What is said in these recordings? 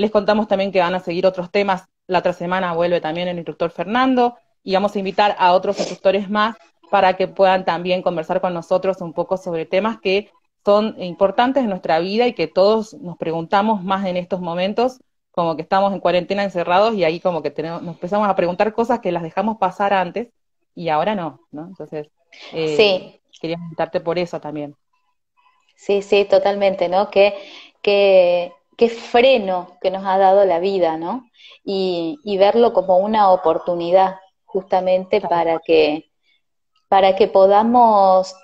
Les contamos también que van a seguir otros temas. La otra semana vuelve también el instructor Fernando y vamos a invitar a otros instructores más para que puedan también conversar con nosotros un poco sobre temas que son importantes en nuestra vida y que todos nos preguntamos más en estos momentos, como que estamos en cuarentena encerrados y ahí como que nos empezamos a preguntar cosas que las dejamos pasar antes y ahora no, ¿no? Entonces, Sí, quería invitarte por eso también. sí, sí, totalmente, ¿no? Qué freno que nos ha dado la vida, ¿no? Y verlo como una oportunidad justamente Tal cual. para que podamos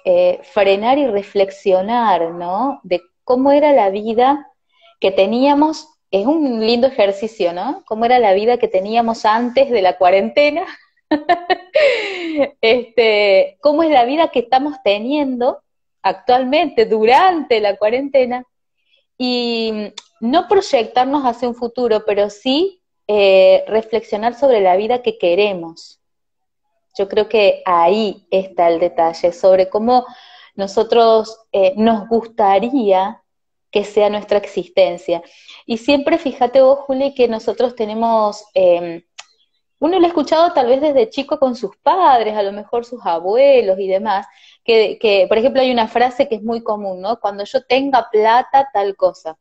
frenar y reflexionar, ¿no? De cómo era la vida que teníamos, es un lindo ejercicio, ¿no? Cómo era la vida que teníamos antes de la cuarentena, cómo es la vida que estamos teniendo actualmente durante la cuarentena y no proyectarnos hacia un futuro, pero sí reflexionar sobre la vida que queremos. Yo creo que ahí está el detalle, sobre cómo nosotros nos gustaría que sea nuestra existencia. Y siempre fíjate vos, Juli, que nosotros tenemos, uno lo ha escuchado tal vez desde chico con sus padres, a lo mejor sus abuelos y demás, por ejemplo hay una frase que es muy común, ¿no? Cuando yo tenga plata, tal cosa.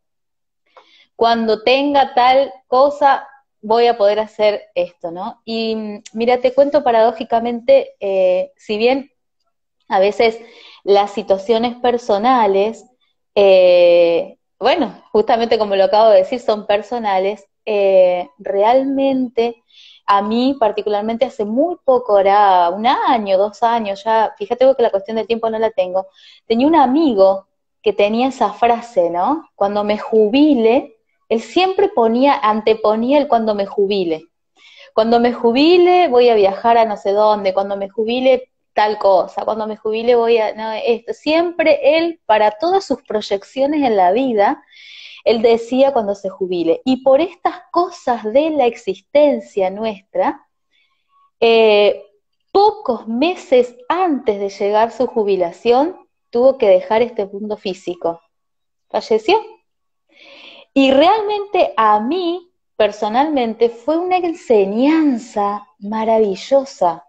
Cuando tenga tal cosa, voy a poder hacer esto, ¿no? Y mira, te cuento paradójicamente, si bien a veces las situaciones personales, bueno, justamente como lo acabo de decir, son personales, realmente a mí particularmente hace muy poco, era un año, 2 años, ya, fíjate vos que la cuestión del tiempo no la tengo, tenía un amigo que tenía esa frase, ¿no? Cuando me jubile, él siempre anteponía el cuando me jubile. Cuando me jubile voy a viajar a no sé dónde, cuando me jubile tal cosa, cuando me jubile voy a, no, esto. Siempre él, para todas sus proyecciones en la vida, él decía cuando se jubile. Y por estas cosas de la existencia nuestra, eh, pocos meses antes de llegar su jubilación, tuvo que dejar este mundo físico. Falleció. Y realmente a mí, personalmente, fue una enseñanza maravillosa,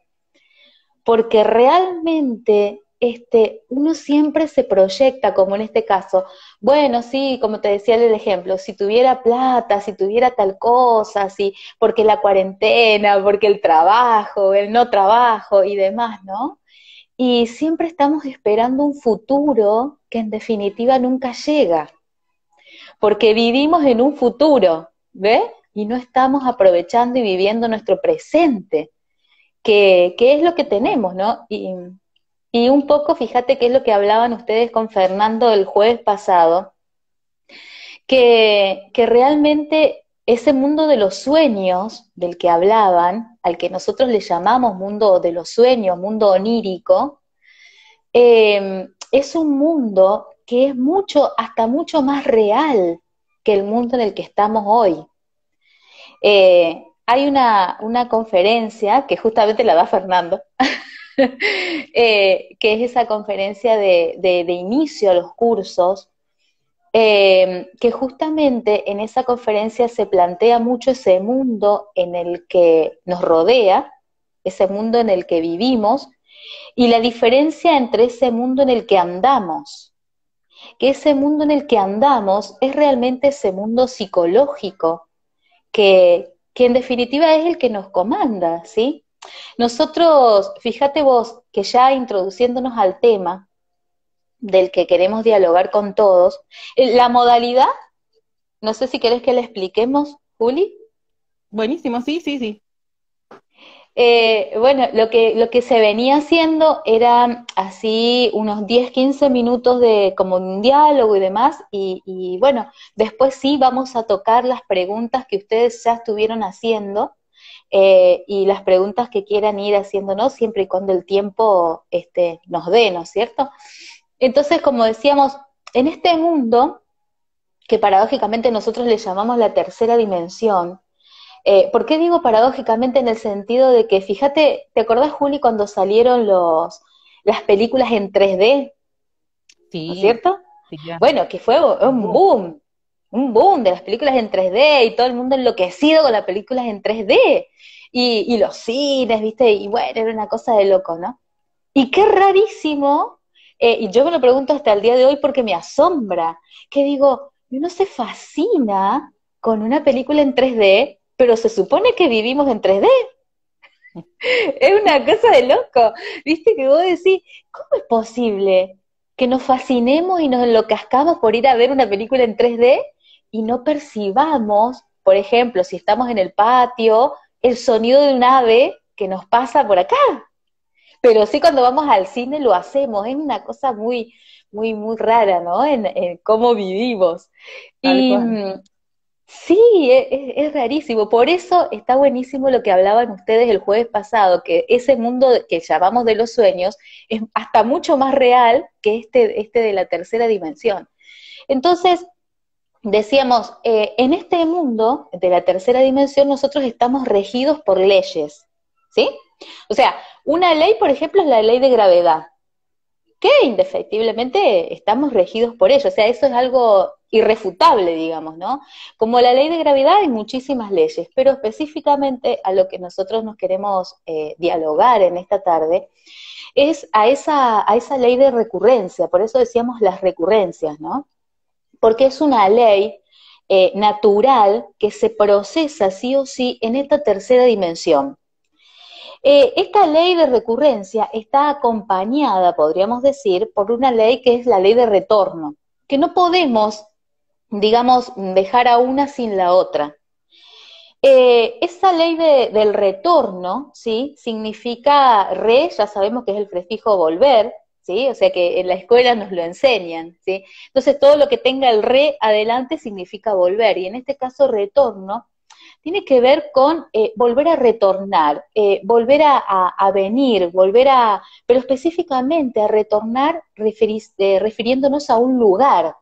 porque realmente uno siempre se proyecta, como en este caso, bueno, sí, como te decía el ejemplo, si tuviera plata, si tuviera tal cosa, si, porque la cuarentena, porque el trabajo, el no trabajo y demás, ¿no? Y siempre estamos esperando un futuro que en definitiva nunca llega porque vivimos en un futuro, ¿ves? Y no estamos aprovechando y viviendo nuestro presente, que es lo que tenemos, ¿no? Y un poco, fíjate qué es lo que hablaban ustedes con Fernando el jueves pasado, que realmente ese mundo de los sueños del que hablaban, al que nosotros le llamamos mundo de los sueños, mundo onírico, es un mundo que es mucho, hasta mucho más real que el mundo en el que estamos hoy. Hay una conferencia que justamente la da Fernando, que es esa conferencia de inicio a los cursos, que justamente en esa conferencia se plantea mucho ese mundo en el que nos rodea, ese mundo en el que vivimos, y la diferencia entre ese mundo en el que andamos, que ese mundo en el que andamos es realmente ese mundo psicológico, que en definitiva es el que nos comanda, ¿sí? Nosotros, fíjate vos, que ya introduciéndonos al tema del que queremos dialogar con todos, la modalidad, no sé si querés que la expliquemos, Juli. Buenísimo, sí, sí, sí. Bueno, lo que se venía haciendo era así unos 10 15 minutos de como un diálogo y demás, y bueno, después sí vamos a tocar las preguntas que ustedes ya estuvieron haciendo, y las preguntas que quieran ir haciéndonos, siempre y cuando el tiempo nos dé, ¿no es cierto? Entonces, como decíamos, en este mundo, que paradójicamente nosotros le llamamos la tercera dimensión, ¿por qué digo paradójicamente en el sentido de que, fíjate, ¿te acordás, Juli, cuando salieron las películas en 3D, ¿no es Sí, cierto? sí, ya. Bueno, que fue un Boom. boom. un boom de las películas en 3D y todo el mundo enloquecido con las películas en 3D. Y los cines, ¿viste? Y bueno, era una cosa de loco, ¿no? Y qué rarísimo, y yo me lo pregunto hasta el día de hoy porque me asombra, que digo, uno se fascina con una película en 3D, pero se supone que vivimos en 3D. Es una cosa de loco. Viste que vos decís, ¿cómo es posible que nos fascinemos y nos enloquezcamos por ir a ver una película en 3D y no percibamos, por ejemplo, si estamos en el patio, el sonido de un ave que nos pasa por acá? Pero sí, cuando vamos al cine lo hacemos, es una cosa muy, muy, muy rara, ¿no? En cómo vivimos. Tal Y cual. sí, es rarísimo. Por eso está buenísimo lo que hablaban ustedes el jueves pasado, que ese mundo que llamamos de los sueños es hasta mucho más real que este de la tercera dimensión. Entonces, decíamos, en este mundo de la tercera dimensión nosotros estamos regidos por leyes, ¿sí? O sea, una ley, por ejemplo, es la ley de gravedad, que indefectiblemente estamos regidos por ello, o sea, eso es algo irrefutable, digamos, ¿no? Como la ley de gravedad hay muchísimas leyes, pero específicamente a lo que nosotros nos queremos dialogar en esta tarde es a esa ley de recurrencia, por eso decíamos las recurrencias, ¿no? Porque es una ley natural que se procesa sí o sí en esta tercera dimensión. Esta ley de recurrencia está acompañada, podríamos decir, por una ley que es la ley de retorno, que no podemos, digamos, dejar a una sin la otra. Esa ley del retorno, ¿sí? Significa ya sabemos que es el prefijo volver, ¿sí? O sea que en la escuela nos lo enseñan, ¿sí? Entonces todo lo que tenga el adelante significa volver, y en este caso retorno tiene que ver con volver a retornar, volver a venir, pero específicamente a retornar refiriéndonos a un lugar,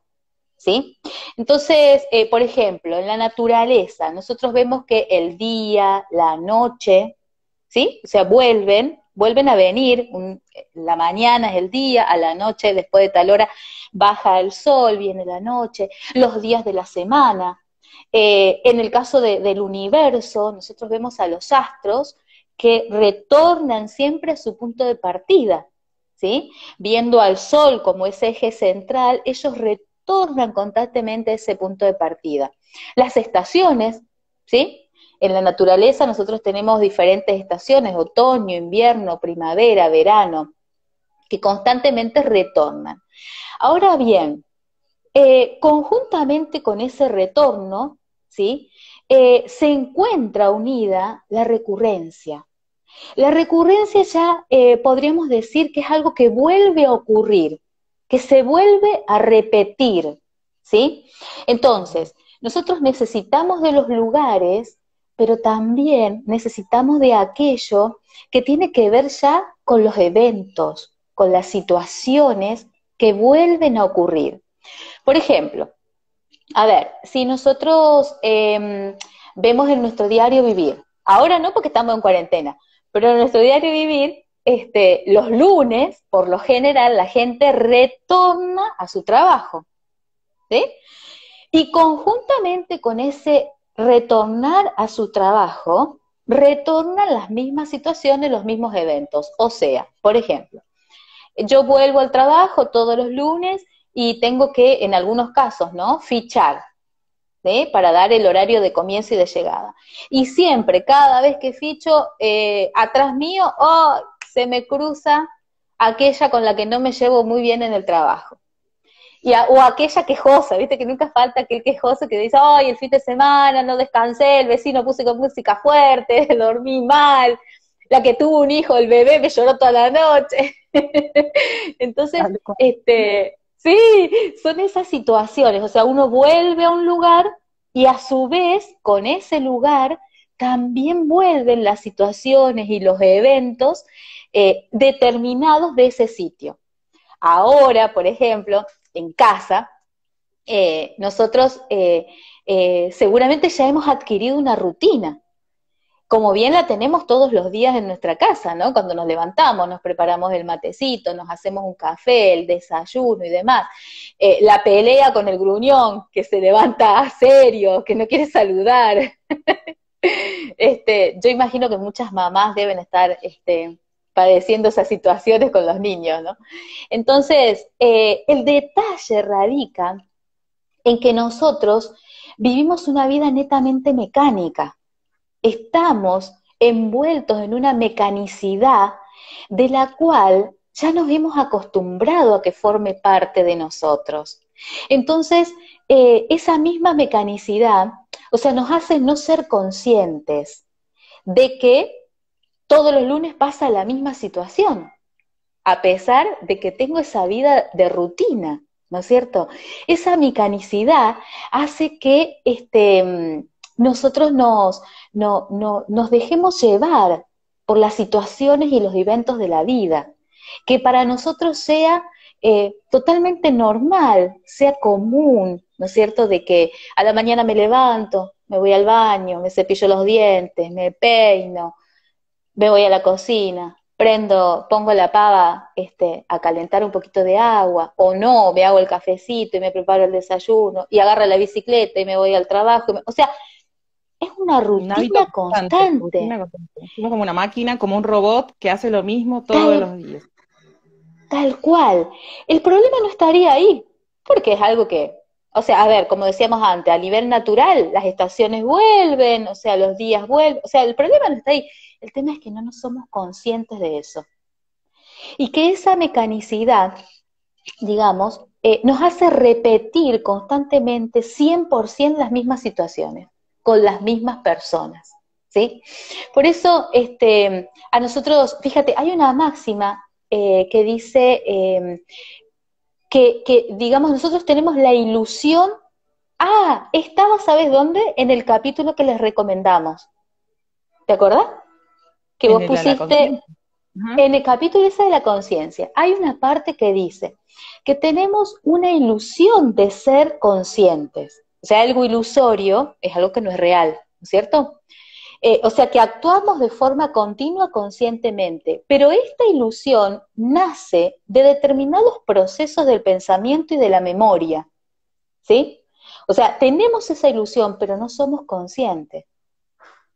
¿sí? Entonces, por ejemplo, en la naturaleza, nosotros vemos que el día, la noche, ¿sí? O sea, vuelven a venir, la mañana es el día, a la noche, después de tal hora, baja el sol, viene la noche, los días de la semana. En el caso del universo, nosotros vemos a los astros que retornan siempre a su punto de partida, ¿sí? Viendo al sol como ese eje central, ellos retornan constantemente a ese punto de partida. Las estaciones, ¿sí? En la naturaleza nosotros tenemos diferentes estaciones, otoño, invierno, primavera, verano, que constantemente retornan. Ahora bien, conjuntamente con ese retorno, ¿sí? Se encuentra unida la recurrencia. La recurrencia ya podríamos decir que es algo que vuelve a ocurrir, que se vuelve a repetir, ¿sí? Entonces, nosotros necesitamos de los lugares, pero también necesitamos de aquello que tiene que ver ya con los eventos, con las situaciones que vuelven a ocurrir. Por ejemplo, a ver, si nosotros vemos en nuestro diario vivir, ahora no porque estamos en cuarentena, pero en nuestro diario vivir, los lunes, por lo general, la gente retorna a su trabajo, ¿sí? Y conjuntamente con ese retornar a su trabajo, retornan las mismas situaciones, los mismos eventos. O sea, por ejemplo, yo vuelvo al trabajo todos los lunes y tengo que, en algunos casos, ¿no? Fichar, ¿sí? Para dar el horario de comienzo y de llegada. Y siempre, cada vez que ficho, atrás mío, oh, se me cruza aquella con la que no me llevo muy bien en el trabajo. O aquella quejosa, viste que nunca falta aquel quejoso que dice, ay, el fin de semana no descansé, el vecino puse con música fuerte, dormí mal, la que tuvo un hijo, el bebé me lloró toda la noche. Entonces, sí, son esas situaciones, o sea, uno vuelve a un lugar y a su vez, con ese lugar, también vuelven las situaciones y los eventos determinados de ese sitio. Ahora, por ejemplo, en casa, nosotros seguramente ya hemos adquirido una rutina. como bien la tenemos todos los días en nuestra casa, ¿no? Cuando nos levantamos, nos preparamos el matecito, nos hacemos un café, el desayuno y demás. La pelea con el gruñón, que se levanta serio, que no quiere saludar. Yo imagino que muchas mamás deben estar padeciendo esas situaciones con los niños, ¿no? Entonces, el detalle radica en que nosotros vivimos una vida netamente mecánica. Estamos envueltos en una mecanicidad de la cual ya nos hemos acostumbrado a que forme parte de nosotros. Entonces, esa misma mecanicidad, o sea, nos hace no ser conscientes de que todos los lunes pasa la misma situación, a pesar de que tengo esa vida de rutina, ¿no es cierto? Esa mecanicidad hace que nosotros nos dejemos llevar por las situaciones y los eventos de la vida, que para nosotros sea totalmente normal, sea común, ¿no es cierto?, de que a la mañana me levanto, me voy al baño, me cepillo los dientes, me peino, me voy a la cocina, pongo la pava a calentar un poquito de agua, o no, me hago el cafecito y me preparo el desayuno, y agarro la bicicleta y me voy al trabajo, o sea, es una Un hábito rutina constante, constante, rutina constante. Somos como una máquina, como un robot que hace lo mismo todos tal, los días. tal cual. El problema no estaría ahí, porque es algo que, o sea, a ver, como decíamos antes, a nivel natural, las estaciones vuelven, o sea, los días vuelven, o sea, el problema no está ahí. El tema es que no nos somos conscientes de eso. Y que esa mecanicidad, digamos, nos hace repetir constantemente 100% las mismas situaciones, con las mismas personas, ¿sí? Por eso, a nosotros, fíjate, hay una máxima que dice digamos, nosotros tenemos la ilusión, estaba, ¿sabes dónde? En el capítulo que les recomendamos, ¿te acordás? Que vos En la pusiste conciencia. Ajá. en el capítulo ese de la conciencia. Hay una parte que dice que tenemos una ilusión de ser conscientes. O sea, algo ilusorio es algo que no es real, ¿no es cierto? O sea, que actuamos de forma continua conscientemente, pero esta ilusión nace de determinados procesos del pensamiento y de la memoria, ¿sí? O sea, tenemos esa ilusión, pero no somos conscientes.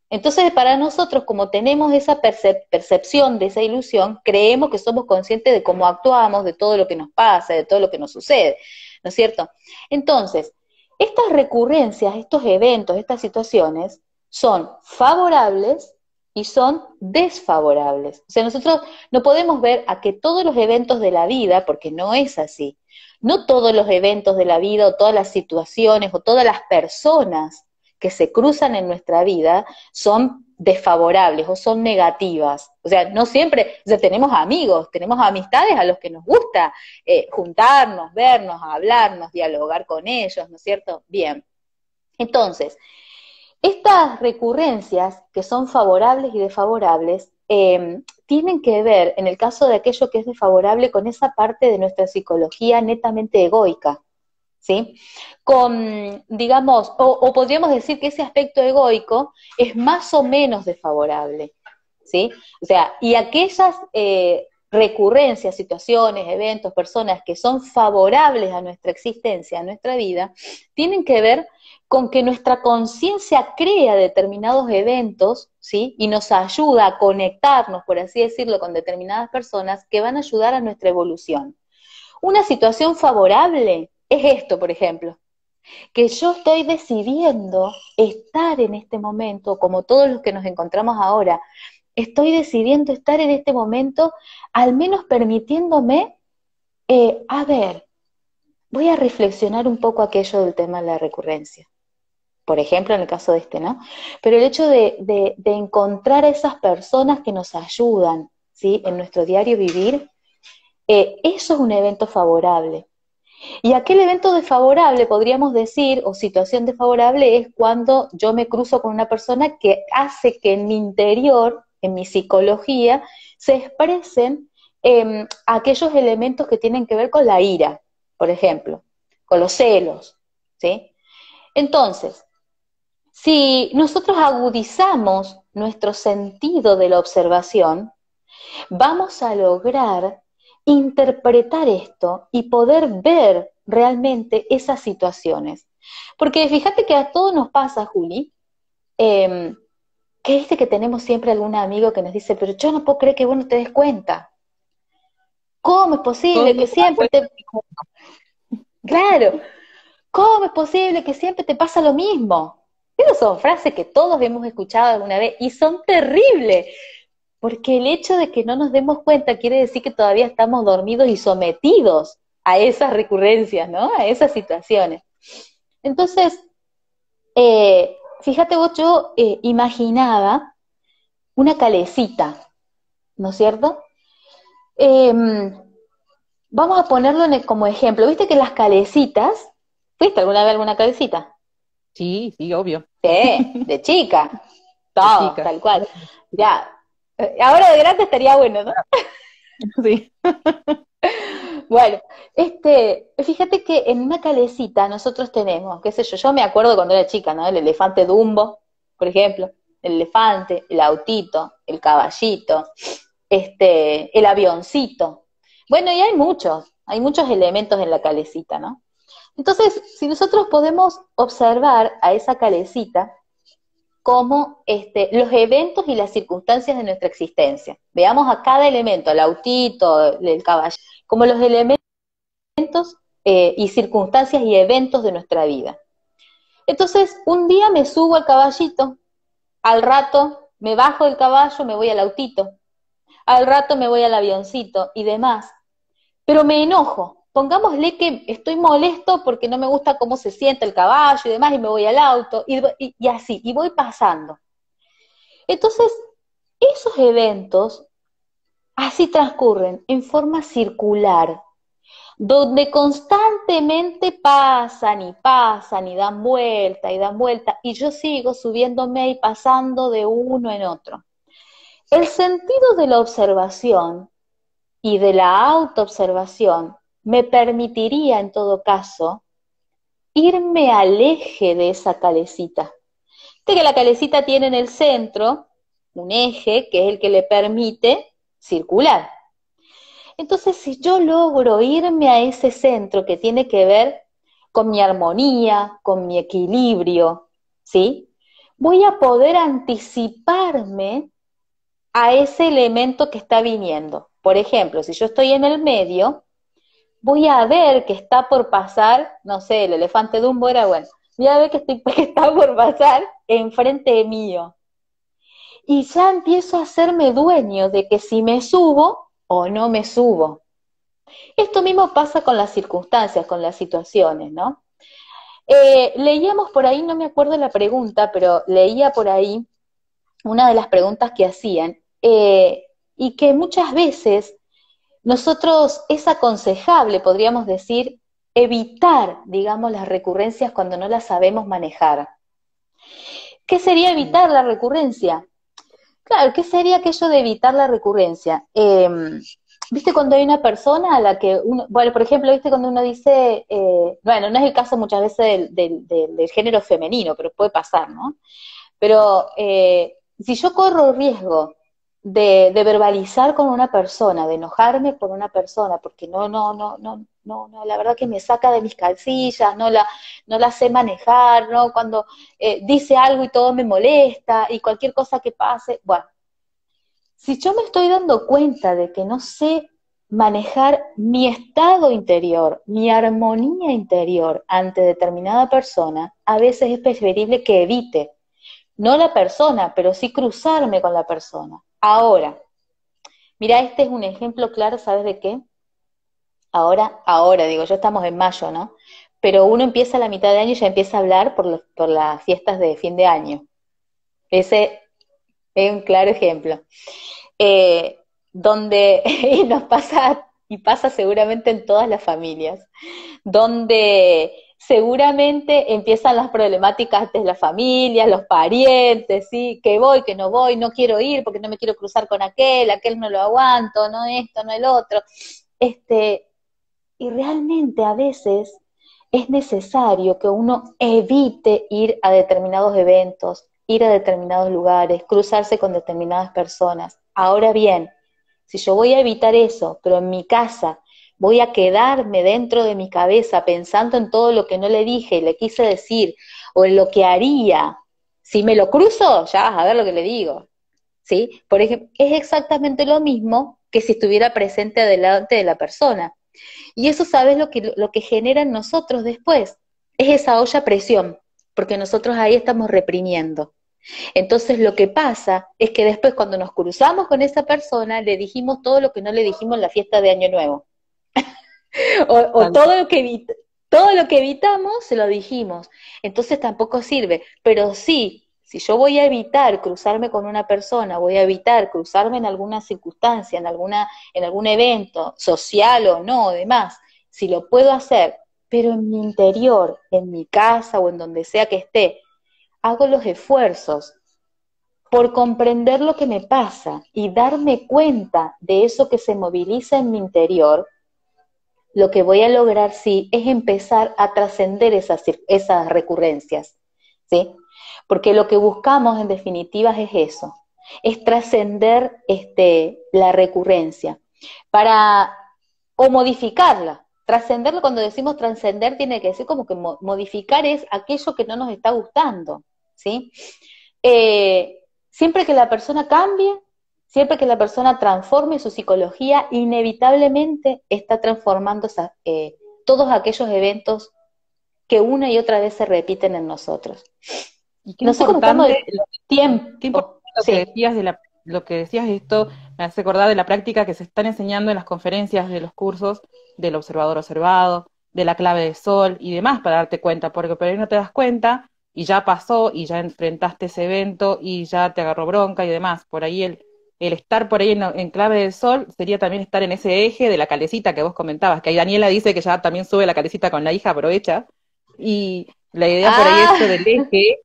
Entonces, para nosotros, como tenemos esa percepción de esa ilusión, creemos que somos conscientes de cómo actuamos, de todo lo que nos pasa, de todo lo que nos sucede, ¿no es cierto? Entonces, estas recurrencias, estos eventos, estas situaciones, son favorables y son desfavorables. O sea, nosotros no podemos ver a que todos los eventos de la vida, porque no es así, no todos los eventos de la vida o todas las situaciones o todas las personas que se cruzan en nuestra vida son desfavorables o son negativas. O sea, no siempre, o sea, tenemos amigos, tenemos amistades a los que nos gusta juntarnos, vernos, hablarnos, dialogar con ellos, ¿no es cierto? Bien. Entonces, estas recurrencias que son favorables y desfavorables tienen que ver, en el caso de aquello que es desfavorable, con esa parte de nuestra psicología netamente egoica, ¿sí? Con, digamos, o podríamos decir que ese aspecto egoico es más o menos desfavorable, ¿sí? O sea, y aquellas recurrencias, situaciones, eventos, personas que son favorables a nuestra existencia, a nuestra vida, tienen que ver con que nuestra conciencia crea determinados eventos, ¿sí? Y nos ayuda a conectarnos, por así decirlo, con determinadas personas que van a ayudar a nuestra evolución. Una situación favorable es esto, por ejemplo, que yo estoy decidiendo estar en este momento, como todos los que nos encontramos ahora, estoy decidiendo estar en este momento, al menos permitiéndome, a ver, voy a reflexionar un poco aquello del tema de la recurrencia. Por ejemplo, en el caso de ¿no? Pero el hecho de encontrar a esas personas que nos ayudan, ¿sí? En nuestro diario vivir, eso es un evento favorable. Y aquel evento desfavorable, podríamos decir, o situación desfavorable, es cuando yo me cruzo con una persona que hace que en mi interior, en mi psicología, se expresen aquellos elementos que tienen que ver con la ira, por ejemplo, con los celos, ¿sí? Entonces, si nosotros agudizamos nuestro sentido de la observación, vamos a lograr interpretar esto y poder ver realmente esas situaciones. Porque fíjate que a todos nos pasa, Juli, que viste que tenemos siempre algún amigo que nos dice, pero yo no puedo creer que vos no te des cuenta. ¿Cómo es Todo posible el que mundo da siempre vueltas te... Claro, ¿cómo es posible que siempre te pasa lo mismo? Esas son frases que todos hemos escuchado alguna vez y son terribles, porque el hecho de que no nos demos cuenta quiere decir que todavía estamos dormidos y sometidos a esas recurrencias, ¿no? A esas situaciones. Entonces, fíjate vos, yo imaginaba una calecita, ¿no es cierto? Eh, Vamos a ponerlo como ejemplo. ¿Viste que las calecitas, fuiste alguna vez a alguna calecita? Sí, sí, obvio. Sí, de chica, De todo, chica. tal cual. Ya, ahora de grande estaría bueno, ¿no? Sí. Bueno, fíjate que en una calecita nosotros tenemos, qué sé yo me acuerdo cuando era chica, ¿no? El elefante Dumbo, por ejemplo, el elefante, el autito, el caballito, el avioncito. Bueno, y hay muchos elementos en la calecita, ¿no? Entonces, si nosotros podemos observar a esa calecita como los eventos y las circunstancias de nuestra existencia. Veamos a cada elemento, el autito, el caballo, como los elementos y circunstancias y eventos de nuestra vida. Entonces, un día me subo al caballito, al rato me bajo del caballo, me voy al autito, al rato me voy al avioncito y demás, pero me enojo. Pongámosle que estoy molesto porque no me gusta cómo se siente el caballo y demás, y me voy al auto, y así, y voy pasando. Entonces, esos eventos así transcurren en forma circular, donde constantemente pasan y dan vuelta, y yo sigo subiéndome y pasando de uno en otro. El sentido de la observación y de la autoobservación me permitiría, en todo caso, irme al eje de esa calecita. De que la calecita tiene en el centro un eje que es el que le permite circular. Entonces, si yo logro irme a ese centro que tiene que ver con mi armonía, con mi equilibrio, ¿sí? Voy a poder anticiparme a ese elemento que está viniendo. Por ejemplo, si yo estoy en el medio, voy a ver que está por pasar, no sé, el elefante Dumbo era bueno, voy a ver que está por pasar enfrente mío. Y ya empiezo a hacerme dueño de que si me subo o no me subo. Esto mismo pasa con las circunstancias, con las situaciones, ¿no? Leíamos por ahí, no me acuerdo la pregunta, pero leía por ahí una de las preguntas que hacían, y que muchas veces nosotros es aconsejable, podríamos decir, evitar, digamos, las recurrencias cuando no las sabemos manejar. ¿Qué sería Sí. evitar la recurrencia? Claro, ¿qué sería aquello de evitar la recurrencia? ¿Viste cuando hay una persona a la que uno, bueno, por ejemplo, viste cuando uno dice, bueno, no es el caso muchas veces del género femenino, pero puede pasar, ¿no? Pero si yo corro riesgo de verbalizar con una persona, de enojarme con una persona, porque no, la verdad que me saca de mis calcillas, no la sé manejar, ¿no? Cuando dice algo y todo me molesta, y cualquier cosa que pase, bueno, si yo me estoy dando cuenta de que no sé manejar mi estado interior, mi armonía interior ante determinada persona, a veces es preferible que evite, no la persona, pero sí cruzarme con la persona. Ahora, mira, este es un ejemplo claro, ¿sabes de qué? Ahora, digo, ya estamos en mayo, ¿no? Pero uno empieza a la mitad de año y ya empieza a hablar por las fiestas de fin de año. Ese es un claro ejemplo. Donde y nos pasa, y pasa seguramente en todas las familias, donde seguramente empiezan las problemáticas de las familias, los parientes, ¿sí? Que voy, que no voy, no quiero ir porque no me quiero cruzar con aquel no lo aguanto, no esto, no el otro. Y realmente a veces es necesario que uno evite ir a determinados eventos, ir a determinados lugares, cruzarse con determinadas personas. Ahora bien, si yo voy a evitar eso, pero en mi casa voy a quedarme dentro de mi cabeza pensando en todo lo que no le dije, le quise decir, o en lo que haría, si me lo cruzo, ya vas a ver lo que le digo, ¿sí? Por ejemplo, es exactamente lo mismo que si estuviera presente delante de la persona. Y eso, ¿sabes lo que genera en nosotros después? Es esa olla a presión, porque nosotros ahí estamos reprimiendo. Entonces lo que pasa es que después cuando nos cruzamos con esa persona, le dijimos todo lo que no le dijimos en la fiesta de Año Nuevo. O Tal cual. todo lo que evitamos, se lo dijimos. Entonces tampoco sirve. Pero sí, si yo voy a evitar cruzarme con una persona, voy a evitar cruzarme en alguna circunstancia, en algún evento, social o no, demás, si lo puedo hacer, pero en mi interior, en mi casa o en donde sea que esté, hago los esfuerzos por comprender lo que me pasa y darme cuenta de eso que se moviliza en mi interior. Lo que voy a lograr, sí, es empezar a trascender esas recurrencias, ¿sí? Porque lo que buscamos, en definitiva, es eso, es trascender la recurrencia, para, o modificarla. Trascenderlo, cuando decimos trascender, tiene que decir como que modificar es aquello que no nos está gustando, ¿sí? Siempre que la persona cambie, siempre que la persona transforme su psicología, inevitablemente está transformando todos aquellos eventos que una y otra vez se repiten en nosotros. Y No sé cómo estamos de qué importante tiempo. lo que Sí. decías lo que decías esto, me hace acordar de la práctica que se están enseñando en las conferencias de los cursos del observador observado, de la clave de sol y demás para darte cuenta, porque por ahí no te das cuenta y ya pasó y ya enfrentaste ese evento y ya te agarró bronca y demás. Por ahí el estar por ahí en clave de sol sería también estar en ese eje de la calecita que vos comentabas, que ahí Daniela dice que ya también sube la calecita con la hija, aprovecha. Y la idea por ahí eso del Ah, eje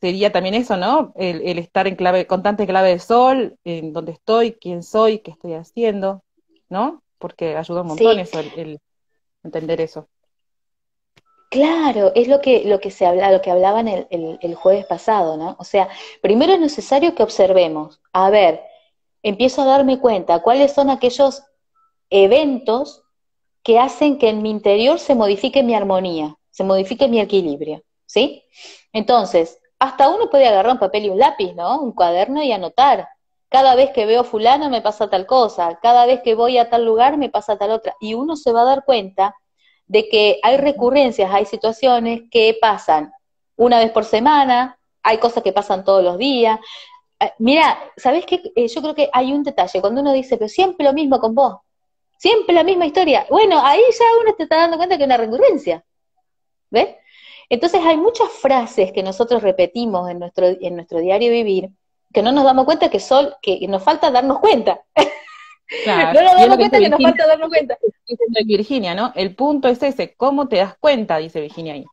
sería también eso, ¿no? El estar en clave, constante clave de sol, en dónde estoy, quién soy, qué estoy haciendo, ¿no? Porque ayuda un montón sí, eso, el entender eso. claro, es lo que hablaban el jueves pasado, ¿no? O sea, primero es necesario que observemos, a ver, empiezo a darme cuenta cuáles son aquellos eventos que hacen que en mi interior se modifique mi armonía, se modifique mi equilibrio, ¿sí? Entonces, hasta uno puede agarrar un papel y un lápiz, ¿no? Un cuaderno y anotar. Cada vez que veo fulano me pasa tal cosa, cada vez que voy a tal lugar me pasa tal otra. Y uno se va a dar cuenta de que hay recurrencias, hay situaciones que pasan una vez por semana, hay cosas que pasan todos los días. Mira, ¿sabés qué? Yo creo que hay un detalle, cuando uno dice, pero siempre lo mismo con vos, siempre la misma historia. Bueno, ahí ya uno te está dando cuenta que es una recurrencia, ¿ves? Entonces hay muchas frases que nosotros repetimos en nuestro diario vivir que no nos damos cuenta que nos falta darnos cuenta. Claro, No nos y es lo damos que dice cuenta que nos Virginia, falta darnos cuenta. Virginia, ¿no? El punto es ese, ¿cómo te das cuenta? Dice Virginia ahí.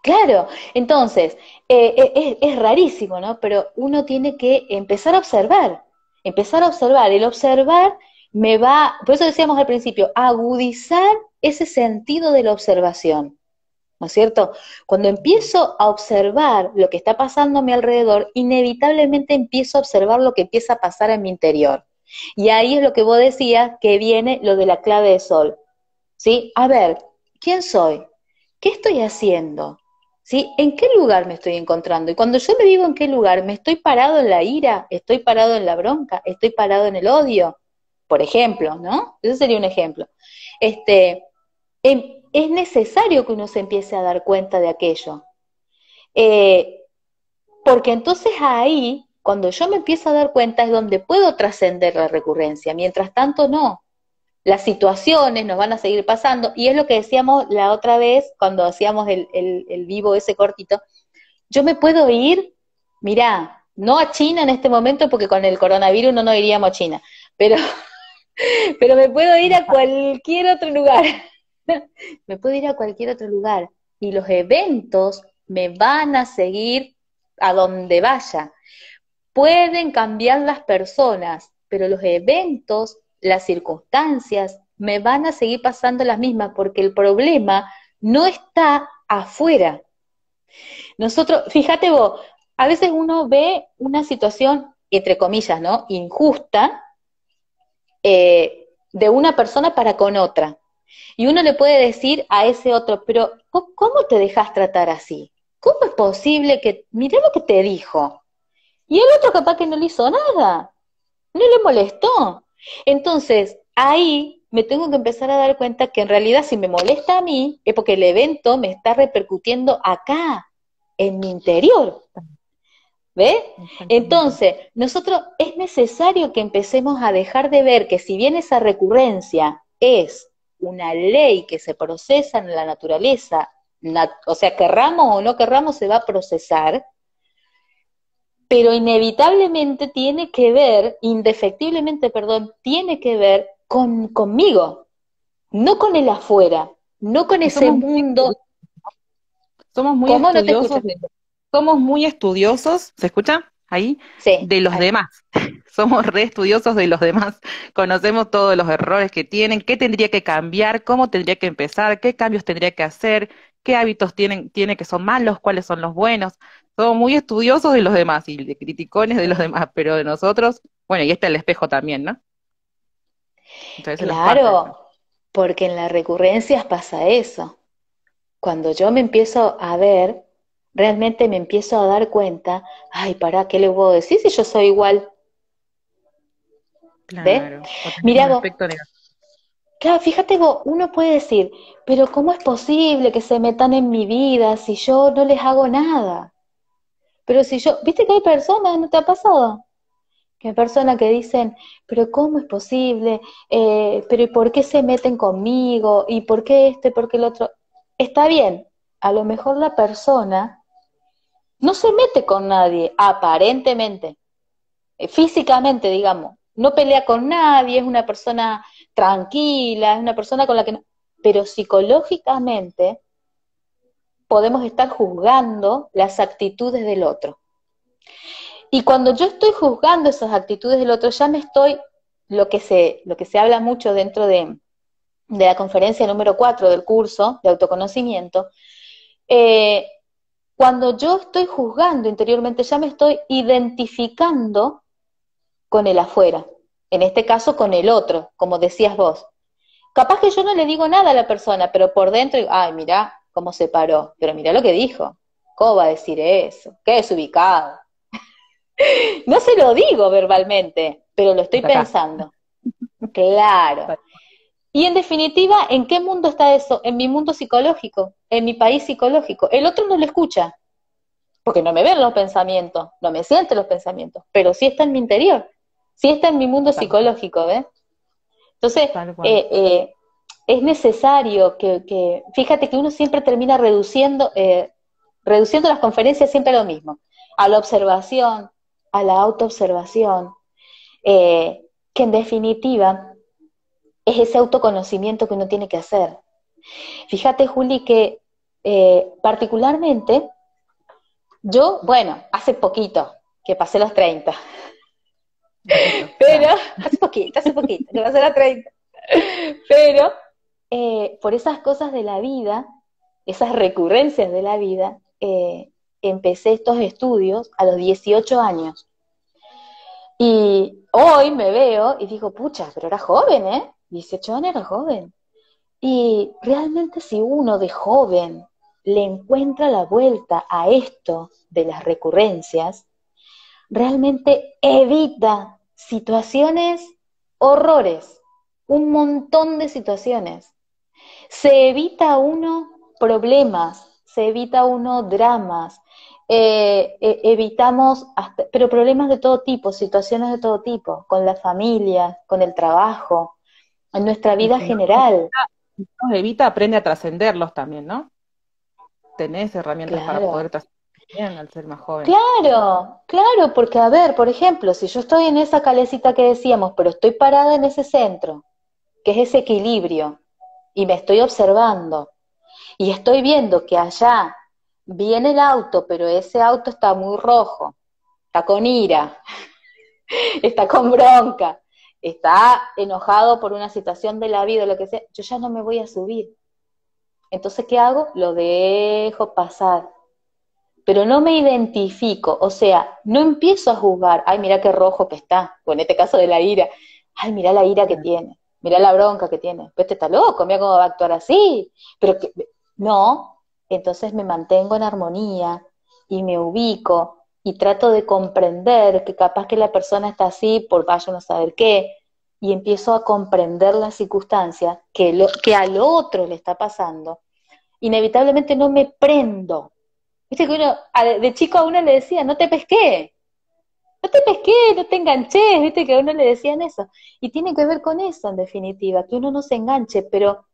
Claro, entonces, es rarísimo, ¿no? Pero uno tiene que empezar a observar, empezar a observar. El observar me va, por eso decíamos al principio, agudizar ese sentido de la observación. ¿No es cierto? Cuando empiezo a observar lo que está pasando a mi alrededor, inevitablemente empiezo a observar lo que empieza a pasar en mi interior. Y ahí es lo que vos decías, que viene lo de la clave de sol. ¿Sí? A ver, ¿quién soy? ¿Qué estoy haciendo? ¿Sí? ¿En qué lugar me estoy encontrando? Y cuando yo me digo en qué lugar, ¿me estoy parado en la ira? ¿Estoy parado en la bronca? ¿Estoy parado en el odio? Por ejemplo, ¿no? Ese sería un ejemplo. Este, es necesario que uno se empiece a dar cuenta de aquello. Eh, Porque entonces ahí, cuando yo me empiezo a dar cuenta, es donde puedo trascender la recurrencia. Mientras tanto, no. Las situaciones nos van a seguir pasando, y es lo que decíamos la otra vez cuando hacíamos el vivo ese cortito. Yo me puedo ir, mirá, no a China en este momento, porque con el coronavirus no nos iríamos a China, pero, pero me puedo ir a cualquier otro lugar. Me puedo ir a cualquier otro lugar y los eventos me van a seguir a donde vaya. Pueden cambiar las personas, pero los eventos, las circunstancias, me van a seguir pasando las mismas porque el problema no está afuera. Nosotros, fíjate vos, a veces uno ve una situación, entre comillas, ¿no? Injusta, de una persona para con otra. Y uno le puede decir a ese otro, pero ¿cómo te dejas tratar así? ¿Cómo es posible que, mirá lo que te dijo? Y el otro capaz que no le hizo nada, no le molestó. Entonces, ahí me tengo que empezar a dar cuenta que en realidad si me molesta a mí, es porque el evento me está repercutiendo acá, en mi interior. ¿Ves? Exactamente. Entonces, nosotros es necesario que empecemos a dejar de ver que si bien esa recurrencia es una ley que se procesa en la naturaleza, o sea, querramos o no querramos, se va a procesar, pero inevitablemente tiene que ver, indefectiblemente, perdón, tiene que ver conmigo, no con el afuera, no con Y ese mundo. somos muy ¿Cómo no te escucho? estudiosos somos muy estudiosos, ¿se escucha? Ahí, Sí, de los ahí. demás. Somos re estudiosos de los demás. Conocemos todos los errores que tienen, qué tendría que cambiar, cómo tendría que empezar, qué cambios tendría que hacer, qué hábitos tiene que son malos, cuáles son los buenos. Somos muy estudiosos de los demás y de criticones de los demás, pero de nosotros, bueno, y este es el espejo también, ¿no? Entonces se nos pasa eso. Claro, porque en las recurrencias pasa eso. Cuando yo me empiezo a ver, realmente me empiezo a dar cuenta, ay, ¿para qué le puedo decir si yo soy igual? ¿Ves? Claro, o tenemos Mira un vos, aspecto negativo. claro, fíjate vos, uno puede decir, pero ¿cómo es posible que se metan en mi vida si yo no les hago nada? Pero si yo, viste que hay personas, ¿no te ha pasado? Que hay personas que dicen, pero ¿cómo es posible? Pero ¿y por qué se meten conmigo? ¿Y por qué este, por qué el otro? Está bien, a lo mejor la persona no se mete con nadie, aparentemente, físicamente, digamos, no pelea con nadie, es una persona tranquila, es una persona con la que no, pero psicológicamente podemos estar juzgando las actitudes del otro. Y cuando yo estoy juzgando esas actitudes del otro, ya me estoy, lo que se habla mucho dentro de la conferencia número 4 del curso de autoconocimiento, eh, cuando yo estoy juzgando interiormente, ya me estoy identificando con el afuera, en este caso con el otro, como decías vos. Capaz que yo no le digo nada a la persona, pero por dentro, ay, mirá cómo se paró, pero mirá lo que dijo. ¿Cómo va a decir eso? Qué desubicado. No se lo digo verbalmente, pero lo estoy Hasta acá. pensando. Claro. Y en definitiva, ¿en qué mundo está eso? En mi mundo psicológico, en mi país psicológico. El otro no lo escucha, porque no me ven los pensamientos, no me sienten los pensamientos, pero sí está en mi interior, sí está en mi mundo Tal cual. psicológico, ¿ves? Entonces, Tal cual. es necesario que, fíjate que uno siempre termina reduciendo las conferencias siempre a lo mismo, a la observación, a la autoobservación, que en definitiva es ese autoconocimiento que uno tiene que hacer. Fíjate, Juli, que particularmente yo, bueno, hace poquito que pasé los 30, Un poquito, pero claro. hace poquito, que pasé los 30, pero por esas cosas de la vida, esas recurrencias de la vida, empecé estos estudios a los 18 años. Y hoy me veo y digo, pucha, pero era joven, ¿eh? 18 años era joven. Y realmente si uno de joven le encuentra la vuelta a esto de las recurrencias, realmente evita situaciones, horrores, un montón de situaciones. Se evita uno problemas, se evita uno dramas, evitamos, pero problemas de todo tipo, situaciones de todo tipo, con la familia, con el trabajo, en nuestra Y vida si no nos general. evita, aprende a trascenderlos también, ¿no? Tenés herramientas para Claro, poder trascender bien al ser más joven. claro, claro, porque a ver, por ejemplo, si yo estoy en esa calecita que decíamos, pero estoy parada en ese centro, que es ese equilibrio, y me estoy observando, y estoy viendo que allá viene el auto, pero ese auto está muy rojo, está con ira, está con bronca, está enojado por una situación de la vida, lo que sea, yo ya no me voy a subir. Entonces, ¿qué hago? Lo dejo pasar. pero no me identifico, o sea, no empiezo a juzgar, ay, mira qué rojo que está, o en este caso de la ira, ay, mira la ira que tiene, mira la bronca que tiene, pues este está loco, mira cómo va a actuar así, pero que, no, entonces me mantengo en armonía y me ubico y trato de comprender que capaz que la persona está así por vaya a no saber qué, y empiezo a comprender la circunstancia que al otro le está pasando, inevitablemente no me prendo. Viste que uno, de chico a uno le decía, no te pesqué, no te enganché, viste que a uno le decían eso. Y tiene que ver con eso, en definitiva, que uno no se enganche, pero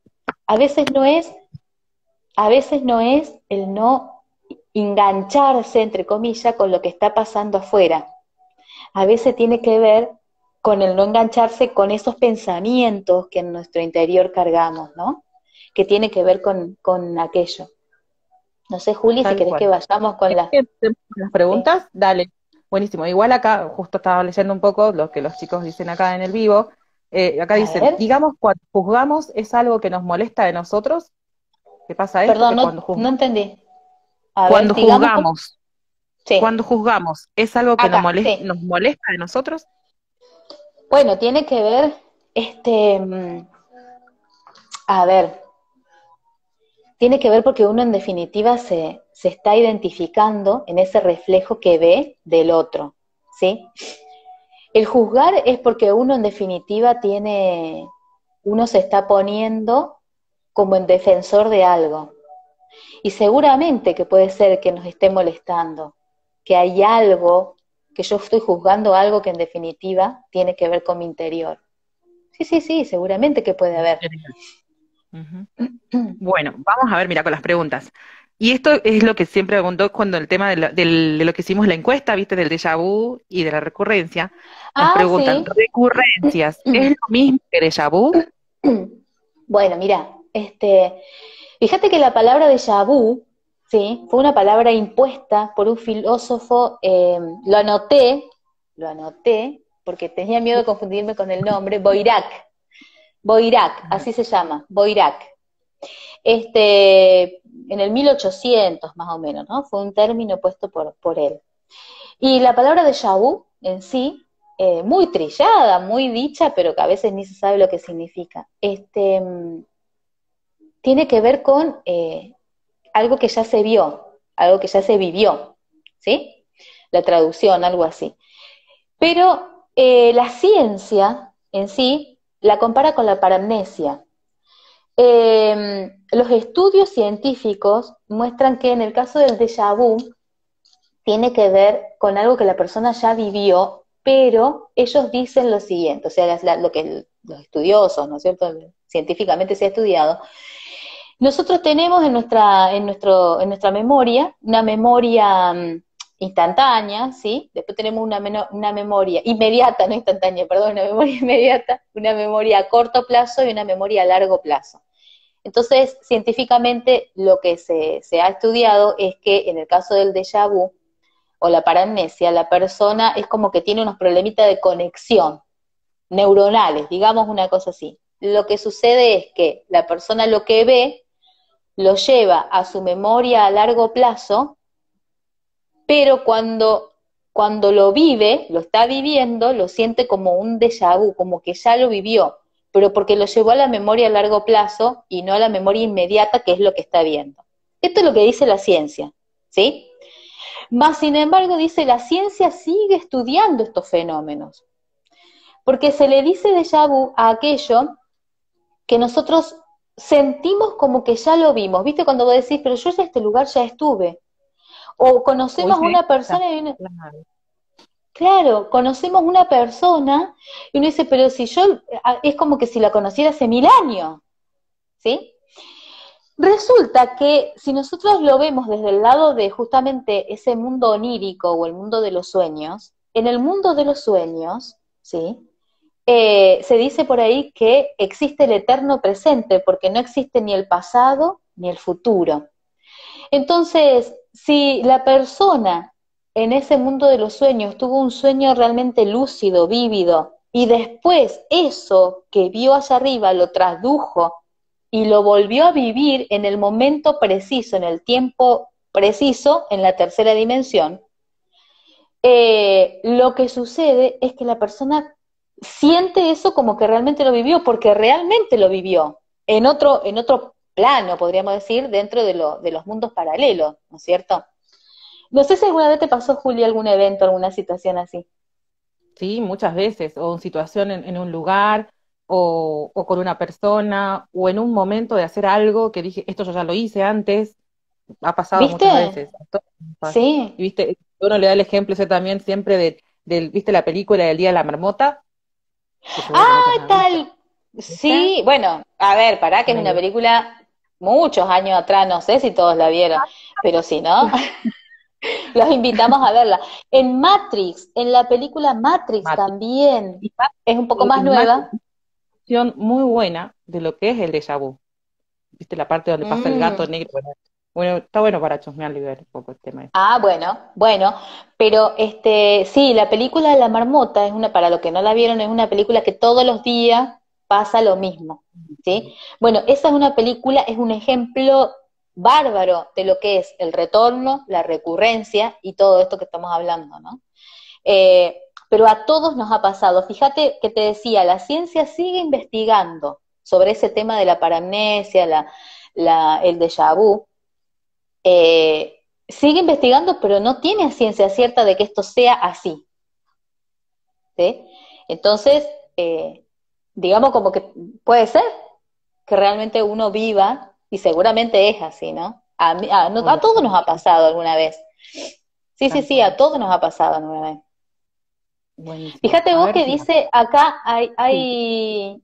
a veces no es, a veces no es el no engancharse, entre comillas, con lo que está pasando afuera. A veces tiene que ver con el no engancharse con esos pensamientos que en nuestro interior cargamos, ¿no? Que tiene que ver con aquello. No sé, Juli, si Tal querés que cual. vayamos con la... Las Sí. preguntas, dale. Buenísimo. Igual acá, justo estaba leyendo un poco lo que los chicos dicen acá en el vivo. Acá A dicen, ver, digamos, cuando juzgamos es algo que nos molesta de nosotros. ¿Qué pasa esto? perdón, Que no entendí. A ver, cuando digamos cómo. juzgamos, Sí, cuando juzgamos, ¿es algo que acá, sí. nos molesta de nosotros? Bueno, tiene que ver, a ver, tiene que ver porque uno en definitiva se está identificando en ese reflejo que ve del otro, ¿sí? El juzgar es porque uno en definitiva uno se está poniendo como en defensor de algo. Y seguramente que puede ser que nos esté molestando, que hay algo, que yo estoy juzgando algo que en definitiva tiene que ver con mi interior. Sí, sí, sí, seguramente que puede haber. Ujú. Bueno, vamos a ver, mira, con las preguntas. Y esto es lo que siempre preguntó cuando el tema de lo que hicimos la encuesta, viste, del déjà vu y de la recurrencia. Nos Ah, preguntan, sí. ¿recurrencias es lo mismo que déjà vu? Bueno, mira, fíjate que la palabra déjà vu, ¿sí? Fue una palabra impuesta por un filósofo, lo anoté, porque tenía miedo de confundirme con el nombre, Boirac, así se llama, Boirac. En el 1800 más o menos, ¿no? Fue un término puesto por él. Y la palabra déjà vu en sí, muy trillada, muy dicha, pero que a veces ni se sabe lo que significa, tiene que ver con algo que ya se vio, algo que ya se vivió, ¿sí? La traducción, algo así. Pero la ciencia en sí la compara con la paramnesia. Los estudios científicos muestran que en el caso del déjà vu tiene que ver con algo que la persona ya vivió, pero ellos dicen lo siguiente, o sea, lo que los estudiosos, ¿no es cierto?, científicamente se ha estudiado. Nosotros tenemos en nuestra memoria una memoria instantánea, ¿sí? Después tenemos una memoria inmediata, no instantánea, perdón, una memoria inmediata, una memoria a corto plazo y una memoria a largo plazo. Entonces, científicamente lo que se ha estudiado es que en el caso del déjà vu o la paramnesia, la persona es como que tiene unos problemitas de conexión neuronales, digamos una cosa así. Lo que sucede es que la persona lo que ve lo lleva a su memoria a largo plazo, pero cuando lo vive, lo está viviendo, lo siente como un déjà vu, como que ya lo vivió, pero porque lo llevó a la memoria a largo plazo y no a la memoria inmediata, que es lo que está viendo. Esto es lo que dice la ciencia, ¿sí? Más sin embargo, dice, la ciencia sigue estudiando estos fenómenos, porque se le dice déjà vu a aquello que nosotros sentimos como que ya lo vimos, ¿viste? Cuando vos decís, pero yo en este lugar ya estuve, o O conocemos a hice una esta. persona Claro. claro, conocemos una persona y uno dice, pero si yo, es como que si la conociera hace 1000 años, ¿sí? Resulta que si nosotros lo vemos desde el lado de justamente ese mundo onírico o el mundo de los sueños, en el mundo de los sueños, ¿sí? Se dice por ahí que existe el eterno presente, porque no existe ni el pasado ni el futuro. Entonces, si la persona en ese mundo de los sueños tuvo un sueño realmente lúcido, vívido, y después eso que vio allá arriba lo tradujo y lo volvió a vivir en el momento preciso, en el tiempo preciso en la tercera dimensión, lo que sucede es que la persona siente eso como que realmente lo vivió, porque realmente lo vivió, en otro plano, podríamos decir, dentro de los mundos paralelos, ¿no es cierto? No sé si alguna vez te pasó, Julia, algún evento, alguna situación así. Sí, muchas veces, o en situación en un lugar, o con una persona, o en un momento de hacer algo que dije, esto yo ya lo hice antes, ha pasado ¿Viste? muchas veces, a todos nos pasa. Y Sí. viste, uno le da el ejemplo ese también siempre viste la película del Día de la Marmota, que seguro que muchos ¡Ah, la han visto, tal! ¿viste? Sí, bueno, a ver, pará, que es una Bueno, película muchos años atrás, no sé si todos la vieron, pero si no, los invitamos a verla. En Matrix, en la película Matrix Mati. también, Y Mati, es un poco más en Mati, nueva. una opción muy buena de lo que es el déjà vu. ¿Viste la parte donde pasa el gato Mm. negro? Bueno, bueno, está bueno para chusmear y ver un poco el tema ese. Ah, bueno, bueno, pero sí, la película de la marmota es una, para los que no la vieron, es una película que todos los días pasa lo mismo, ¿sí? Bueno, esa es una película, es un ejemplo bárbaro de lo que es el retorno, la recurrencia y todo esto que estamos hablando, ¿no? Eh, pero a todos nos ha pasado. Fíjate que te decía, la ciencia sigue investigando sobre ese tema de la paramnesia, el déjà vu, sigue investigando, pero no tiene ciencia cierta de que esto sea así, ¿sí? Entonces, digamos como que puede ser que realmente uno viva, y seguramente es así, ¿no? A todos nos ha Obviamente, pasado alguna vez. Sí, sí, tal sí, a cual. todos nos ha pasado alguna vez. Buenísimo. Fíjate A vos ver, que sigamos. dice, acá Sí. hay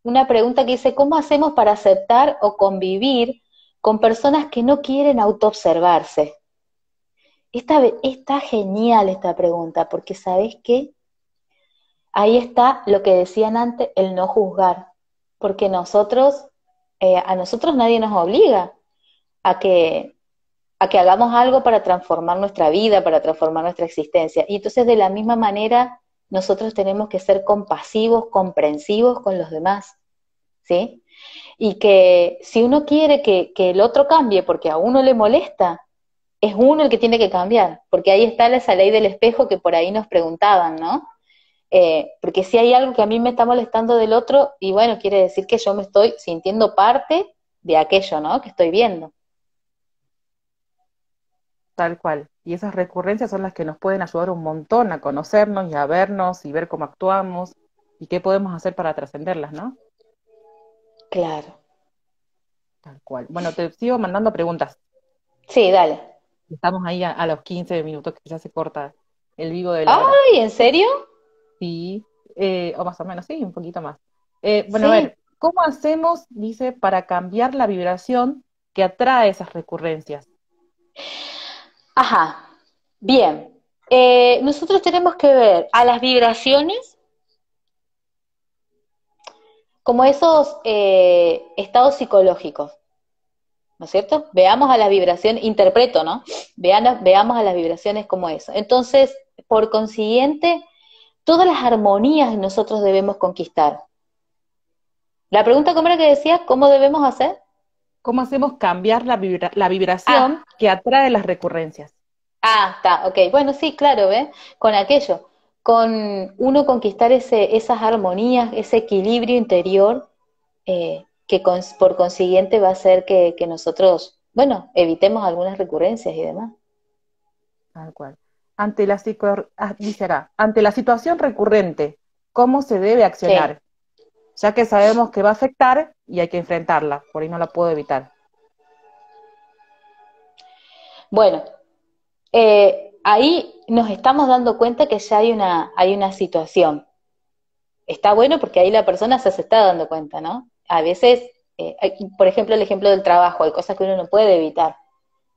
una pregunta que dice, ¿cómo hacemos para aceptar o convivir con personas que no quieren autoobservarse? Está genial esta pregunta, porque ¿sabés qué? Ahí está lo que decían antes, el no juzgar, porque a nosotros nadie nos obliga a a que hagamos algo para transformar nuestra vida, para transformar nuestra existencia. Y entonces de la misma manera, nosotros tenemos que ser compasivos, comprensivos con los demás, ¿sí? Y que si uno quiere que el otro cambie porque a uno le molesta, es uno el que tiene que cambiar, porque ahí está esa ley del espejo que por ahí nos preguntaban, ¿no? Porque si hay algo que a mí me está molestando del otro, y bueno, quiere decir que yo me estoy sintiendo parte de aquello, ¿no? Que estoy viendo. Tal cual. Y esas recurrencias son las que nos pueden ayudar un montón a conocernos y a vernos y ver cómo actuamos y qué podemos hacer para trascenderlas, ¿no? Claro. Tal cual. Bueno, te sigo mandando preguntas. Sí, dale. Estamos ahí a los 15 minutos que ya se corta el vivo de la hora. Ay, ¿en serio? Sí, o más o menos, sí, un poquito más. Bueno, a Sí. ver, ¿cómo hacemos, dice, para cambiar la vibración que atrae esas recurrencias? Ajá. Bien. Nosotros tenemos que ver a las vibraciones como esos estados psicológicos, ¿no es cierto? Veamos a las vibraciones, interpreto, ¿no? Veamos a las vibraciones como eso. Entonces, por consiguiente, todas las armonías que nosotros debemos conquistar. La pregunta, ¿cómo era que decías? ¿Cómo debemos hacer? ¿Cómo hacemos cambiar la Ah, vibración que atrae las recurrencias? está, ok. Bueno, sí, claro, ¿ves? Con aquello, con uno conquistar esas armonías, ese equilibrio interior, por consiguiente va a hacer que nosotros, bueno, evitemos algunas recurrencias y demás. Tal cual. Dice acá, ante la situación recurrente, ¿cómo se debe Sí. accionar? Ya que sabemos que va a afectar y hay que enfrentarla, por ahí no la puedo evitar. Bueno, ahí nos estamos dando cuenta que ya hay una situación. Está bueno porque ahí la persona se está dando cuenta, ¿no? A veces, por ejemplo, el ejemplo del trabajo, hay cosas que uno no puede evitar.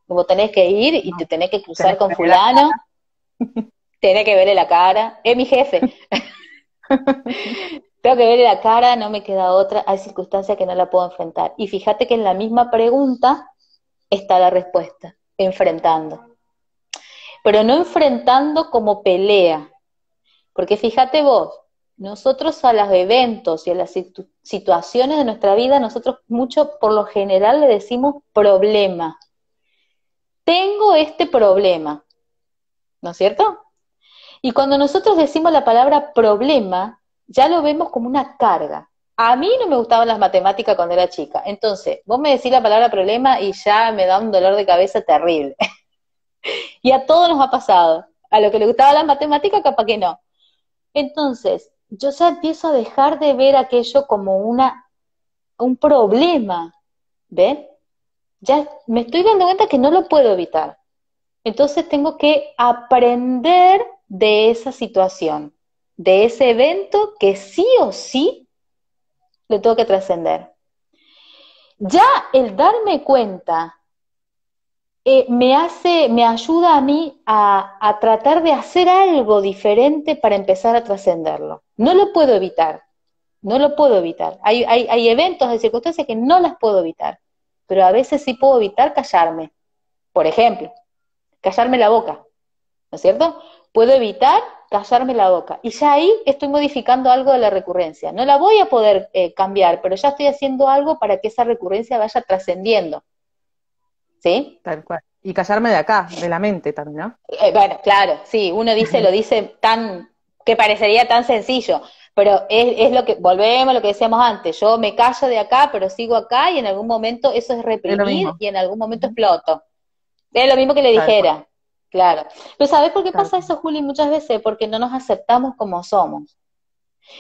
Vos tenés que ir y te No, tenés que cruzar tenés con que ver la fulano, tenés que verle la cara, es mi jefe, tengo que verle la cara, no me queda otra, hay circunstancias que no la puedo enfrentar. Y fíjate que en la misma pregunta está la respuesta, enfrentando. Pero no enfrentando como pelea, porque fíjate vos, nosotros a los eventos y a las situaciones de nuestra vida, nosotros mucho por lo general le decimos problema. tengo este problema, ¿no es cierto? Y cuando nosotros decimos la palabra problema, ya lo vemos como una carga. A mí no me gustaban las matemáticas cuando era chica, entonces vos me decís la palabra problema y ya me da un dolor de cabeza terrible. Y a todos nos ha pasado. A lo que le gustaba las matemáticas, capaz que no. Entonces, yo ya empiezo a dejar de ver aquello como un problema, ¿ven? Ya me estoy dando cuenta que no lo puedo evitar. Entonces tengo que aprender de esa situación, de ese evento que sí o sí le tengo que trascender. Ya el darme cuenta me ayuda a mí a tratar de hacer algo diferente para empezar a trascenderlo. No lo puedo evitar, no lo puedo evitar. Hay eventos, hay circunstancias que no las puedo evitar, pero a veces sí puedo evitar callarme. Por ejemplo, callarme la boca, ¿no es cierto? Puedo evitar callarme la boca. Y ya ahí estoy modificando algo de la recurrencia. No la voy a poder cambiar, pero ya estoy haciendo algo para que esa recurrencia vaya trascendiendo. ¿Sí? Tal cual. Y callarme de acá, de la mente también, ¿no? Bueno, claro, sí, uno lo dice que parecería tan sencillo, pero es lo que, volvemos a lo que decíamos antes, yo me callo de acá, pero sigo acá y en algún momento eso es Es lo reprimir mismo. y en algún momento exploto. Es lo mismo que le Tal cual, dijera, claro. Pero ¿sabes por qué tal pasa cual. eso, Juli? Muchas veces porque no nos aceptamos como somos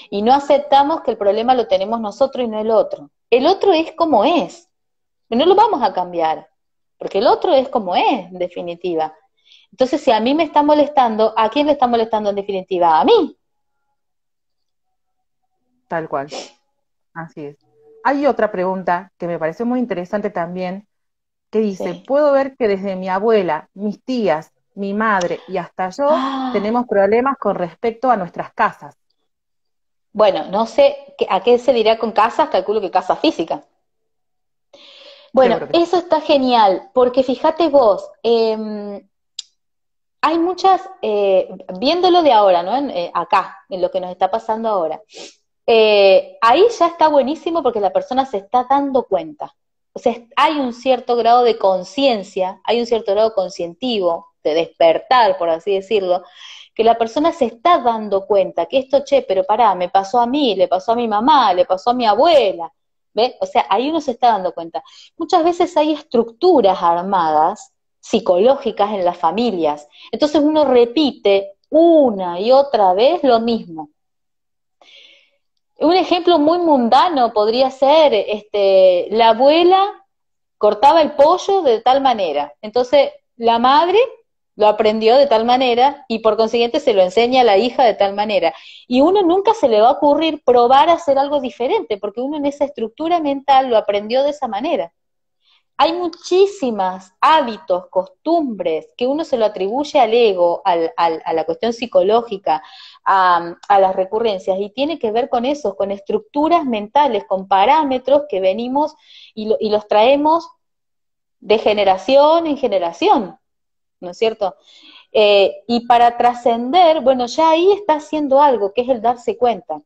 y no aceptamos que el problema lo tenemos nosotros y no el otro. El otro es como es, no lo vamos a cambiar, porque el otro es como es, en definitiva. Entonces, si a mí me está molestando, ¿a quién le está molestando en definitiva? A mí. Tal cual. Así es. Hay otra pregunta que me pareció muy interesante también, que dice, Sí. puedo ver que desde mi abuela, mis tías, mi madre y hasta yo Ah, tenemos problemas con respecto a nuestras casas. bueno, no sé a qué se dirá con casas, calculo que casa física. Bueno, Seguro que sí. eso está genial, porque fíjate vos, hay muchas, viéndolo de ahora, ¿no? Acá, en lo que nos está pasando ahora, ahí ya está buenísimo porque la persona se está dando cuenta. O sea, hay un cierto grado de conciencia, hay un cierto grado conscientivo, de despertar, por así decirlo, que la persona se está dando cuenta que esto, che, pero pará, me pasó a mí, le pasó a mi mamá, le pasó a mi abuela, ¿ves? O sea, ahí uno se está dando cuenta. Muchas veces hay estructuras armadas psicológicas en las familias, entonces uno repite una y otra vez lo mismo. Un ejemplo muy mundano podría ser, la abuela cortaba el pollo de tal manera, entonces la madre lo aprendió de tal manera y por consiguiente se lo enseña a la hija de tal manera. Y uno nunca se le va a ocurrir probar a hacer algo diferente, porque uno en esa estructura mental lo aprendió de esa manera. Hay muchísimas hábitos, costumbres, que uno se lo atribuye al ego, a la cuestión psicológica, a las recurrencias, y tiene que ver con eso, con estructuras mentales, con parámetros que venimos y los traemos de generación en generación, ¿no es cierto? Y para trascender, bueno, ya ahí está haciendo algo, que es el darse cuenta.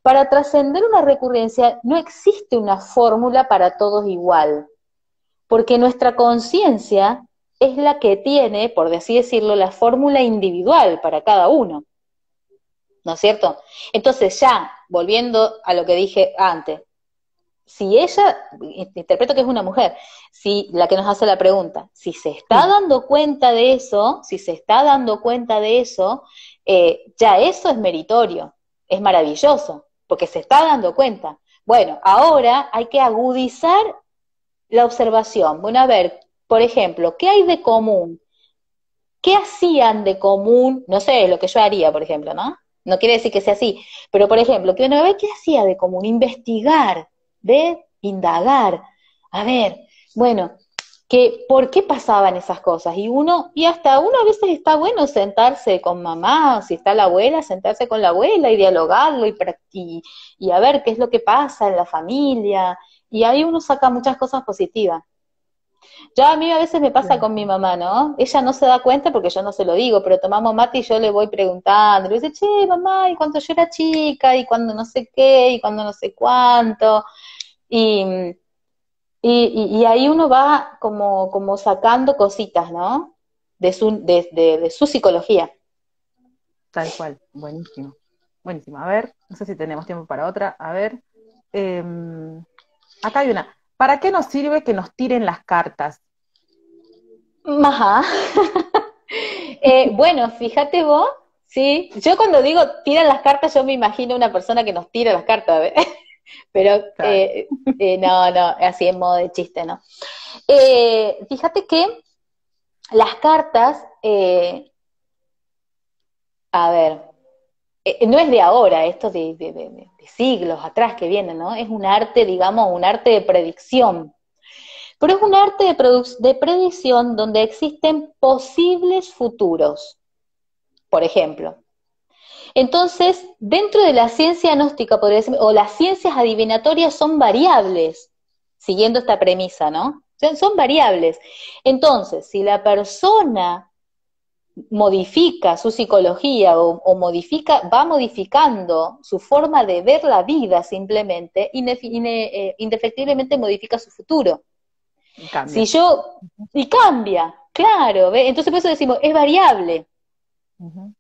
Para trascender una recurrencia no existe una fórmula para todos igual, porque nuestra conciencia es la que tiene, por así decirlo, la fórmula individual para cada uno, ¿no es cierto? Entonces ya, volviendo a lo que dije antes, si ella, interpreto que es una mujer, si la que nos hace la pregunta, si se está Sí, dando cuenta de eso, si se está dando cuenta de eso, ya eso es meritorio, es maravilloso, porque se está dando cuenta. Bueno, ahora hay que agudizar la observación. Bueno, a ver, por ejemplo, ¿qué hay de común? ¿Qué hacían de común? No sé, lo que yo haría, por ejemplo, ¿no? No quiere decir que sea así, pero por ejemplo, que uno ve qué hacía de común, investigar, ¿ves? Indagar. A ver, bueno, por qué pasaban esas cosas. Y hasta uno a veces está bueno sentarse con mamá, o si está la abuela, sentarse con la abuela y dialogarlo y a ver qué es lo que pasa en la familia. Y ahí uno saca muchas cosas positivas. Ya a mí a veces me pasa con mi buenísimo. mamá, ¿no? Ella no se da cuenta porque yo no se lo digo, pero tomamos mate y yo le voy preguntando. Le dice, che, mamá, y cuando yo era chica, y cuando no sé qué, y cuando no sé cuánto. Y, Y ahí uno va como sacando cositas, ¿no? De su psicología. Tal cual, buenísimo. Buenísimo. A ver, no sé si tenemos tiempo para otra. A ver, acá hay una. ¿Para qué nos sirve que nos tiren las cartas? Ajá. Bueno, fíjate vos, sí. Yo cuando digo tiran las cartas, yo me imagino una persona que nos tira las cartas, ¿ves? Pero Claro. no, así en modo de chiste, ¿no? Fíjate que las cartas, a ver, no es de ahora, esto de siglos atrás que viene, ¿no? Es un arte, digamos, un arte de predicción. Pero es un arte de predicción donde existen posibles futuros, por ejemplo. Entonces, dentro de la ciencia gnóstica, podría decir, o las ciencias adivinatorias son variables, siguiendo esta premisa, ¿no? Son variables. Entonces, si la persona modifica su psicología o modifica, va modificando su forma de ver la vida simplemente, indefectiblemente modifica su futuro. Si Cambia. yo, y cambia, claro, ¿ve? Entonces por eso decimos, es variable, Ujú.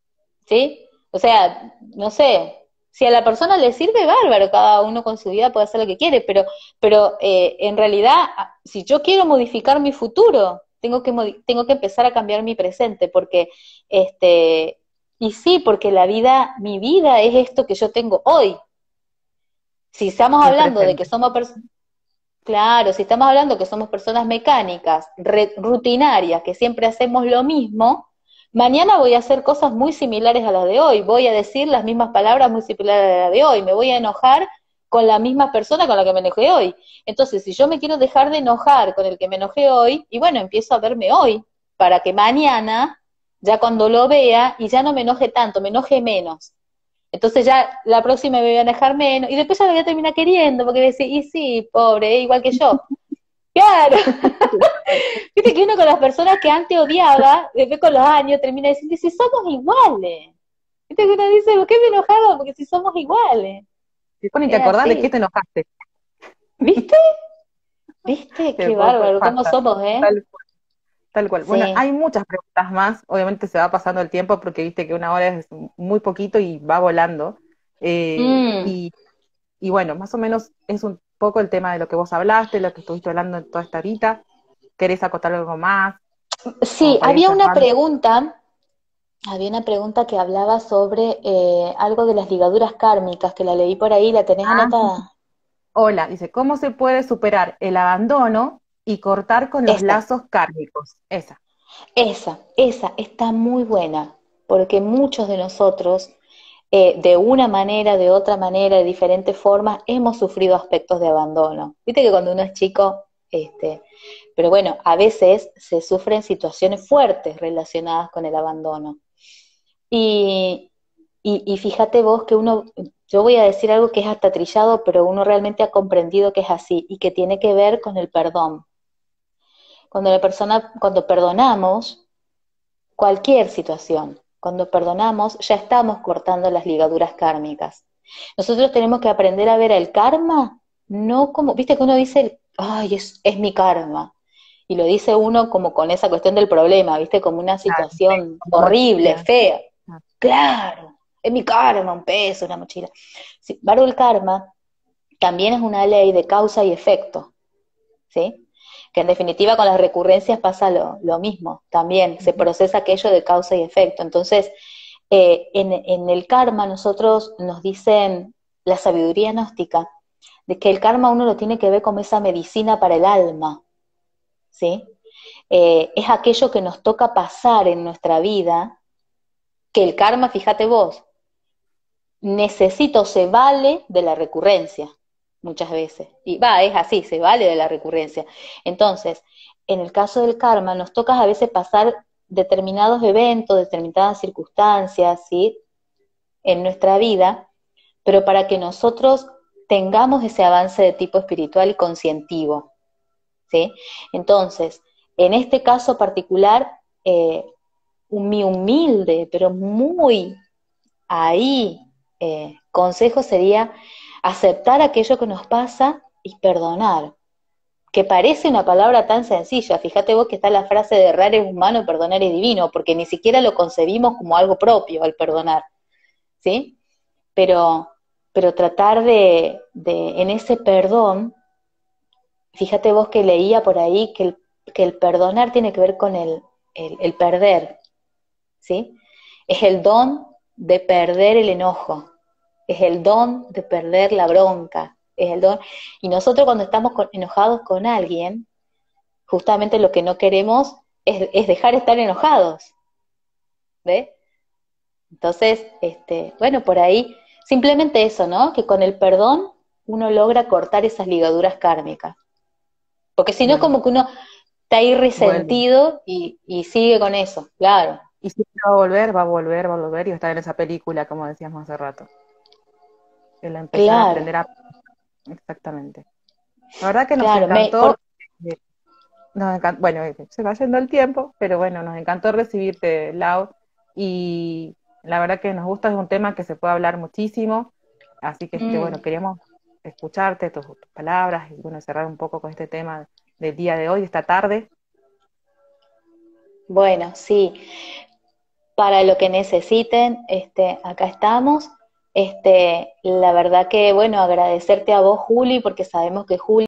¿sí? O sea, no sé, si a la persona le sirve, bárbaro, cada uno con su vida puede hacer lo que quiere, pero en realidad, si yo quiero modificar mi futuro, tengo que empezar a cambiar mi presente, porque, y sí, porque mi vida es esto que yo tengo hoy. Si estamos El hablando de que presente. somos claro, si estamos hablando que somos personas mecánicas, rutinarias, que siempre hacemos lo mismo, mañana voy a hacer cosas muy similares a las de hoy, voy a decir las mismas palabras muy similares a las de hoy, me voy a enojar con la misma persona con la que me enojé hoy. Entonces, si yo me quiero dejar de enojar con el que me enojé hoy, y bueno, empiezo a verme hoy, para que mañana, ya cuando lo vea, y ya no me enoje tanto, me enoje menos. Entonces ya la próxima me voy a enojar menos y después ya lo voy a terminar queriendo porque voy a decir, y sí, pobre, igual que yo. Claro, viste que uno con las personas que antes odiaba, después con los años termina diciendo, si somos iguales. Viste que uno dice, ¿por qué me enojaba? Porque si somos iguales. Después ni te Es acordás de qué así. te enojaste. ¿Viste? ¿Viste? Qué Después bárbaro, cómo pasa. somos, ¿eh? Tal Tal cual. Bueno, Sí. hay muchas preguntas más. Obviamente se va pasando el tiempo porque viste que una hora es muy poquito y va volando. Eh, Mm, y, y bueno, más o menos es un poco el tema de lo que vos hablaste, lo que estuviste hablando en toda esta horita. ¿Querés acotar algo más? Como sí, para ir cerrando. había una pregunta que hablaba sobre algo de las ligaduras kármicas, que la leí por ahí, ¿la tenés Ah, anotada? hola, dice, ¿cómo se puede superar el abandono y cortar con los Esta. lazos kármicos? Esa. Esa está muy buena, porque muchos de nosotros, de una manera, de otra manera, de diferentes formas, hemos sufrido aspectos de abandono. Viste que cuando uno es chico, pero bueno, a veces se sufren situaciones fuertes relacionadas con el abandono. Y, y fíjate vos que yo voy a decir algo que es hasta trillado, pero uno realmente ha comprendido que es así y que tiene que ver con el perdón. Cuando perdonamos, cualquier situación. Cuando perdonamos, ya estamos cortando las ligaduras kármicas. Nosotros tenemos que aprender a ver el karma, no como, viste que uno dice, ay, es mi karma. Y lo dice uno como con esa cuestión del problema, viste, como una Claro, situación como horrible, mochila. fea. Ah, Claro, es mi karma, un peso, una mochila. Sin embargo, el karma también es una ley de causa y efecto, ¿sí? Que en definitiva con las recurrencias pasa lo mismo, también se ujú. procesa aquello de causa y efecto. Entonces, en el karma nosotros nos dicen la sabiduría gnóstica, de que el karma uno lo tiene que ver como esa medicina para el alma, ¿sí? Es aquello que nos toca pasar en nuestra vida, que el karma, fíjate vos, necesito, se vale de la recurrencia, muchas veces. Y va, es así, se vale de la recurrencia. Entonces, en el caso del karma, nos toca a veces pasar determinados eventos, determinadas circunstancias, ¿sí? En nuestra vida, pero para que nosotros tengamos ese avance de tipo espiritual y conscientivo, ¿sí? Entonces, en este caso particular, mi humilde, pero muy ahí, consejo sería aceptar aquello que nos pasa y perdonar. que parece una palabra tan sencilla. Fíjate vos que está la frase de errar es humano, perdonar es divino, porque ni siquiera lo concebimos como algo propio al perdonar, ¿sí? Pero, pero tratar en ese perdón, fíjate vos que leía por ahí que el perdonar tiene que ver con el perder, ¿sí? Es el don de perder el enojo, es el don de perder la bronca, es el don. Y nosotros cuando estamos enojados con alguien, justamente lo que no queremos es dejar de estar enojados, ¿ves? Entonces, bueno, por ahí, simplemente eso, ¿no? Que con el perdón uno logra cortar esas ligaduras kármicas. Porque si no es Bueno, como que uno está ahí vuelve. resentido y sigue con eso, claro, Y si va a volver, va a volver, va a volver y va a estar en esa película, como decíamos hace rato. El empezar a claro, aprender a... Exactamente. La verdad que nos claro. encantó, eh, bueno, se va yendo el tiempo, pero bueno, nos encantó recibirte, Lau, y la verdad que nos gusta, es un tema que se puede hablar muchísimo, así que bueno, queríamos escucharte, tus palabras, y bueno, cerrar un poco con este tema del día de hoy, esta tarde. Bueno, sí, para lo que necesiten, acá estamos. La verdad que, bueno, agradecerte a vos, Juli, porque sabemos que Juli